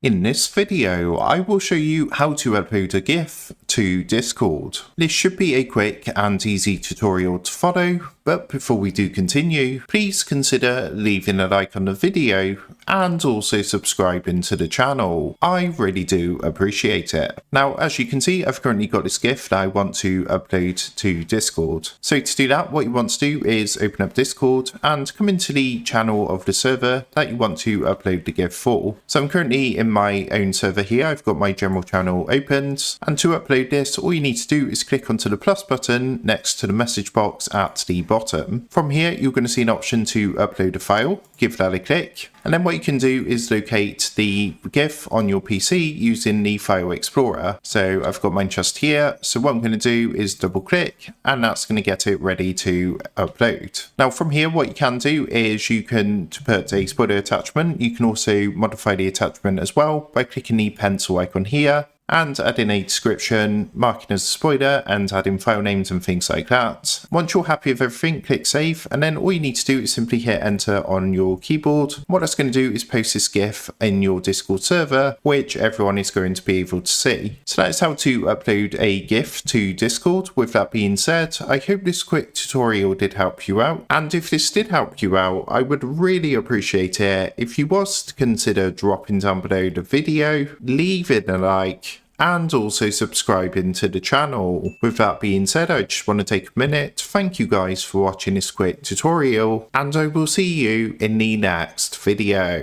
In this video, I will show you how to upload a GIF to Discord. This should be a quick and easy tutorial to follow, but before we do continue, please consider leaving a like on the video and also subscribing to the channel. I really do appreciate it. Now, as you can see, I've currently got this GIF that I want to upload to Discord. So to do that, what you want to do is open up Discord and come into the channel of the server that you want to upload the GIF for. So I'm currently in my own server here. I've got my general channel opened, and to upload this, all you need to do is click onto the plus button next to the message box at the bottom. From here, you're going to see an option to upload a file. Give that a click, and then what you can do is locate the GIF on your PC using the File Explorer. So I've got mine just here, so what I'm going to do is double click, and that's going to get it ready to upload. Now from here, what you can do is you can put a spoiler attachment. You can also modify the attachment as well by clicking the pencil icon here and adding a description, marking as a spoiler, and adding file names and things like that. Once you're happy with everything, click save, and then all you need to do is simply hit enter on your keyboard. What that's going to do is post this GIF in your Discord server, which everyone is going to be able to see. So that's how to upload a GIF to Discord. With that being said, I hope this quick tutorial did help you out, and if this did help you out, I would really appreciate it if you was to consider dropping down below the video, leaving a like, and also subscribing to the channel. With that being said, I just want to take a minute to thank you guys for watching this quick tutorial, and I will see you in the next video.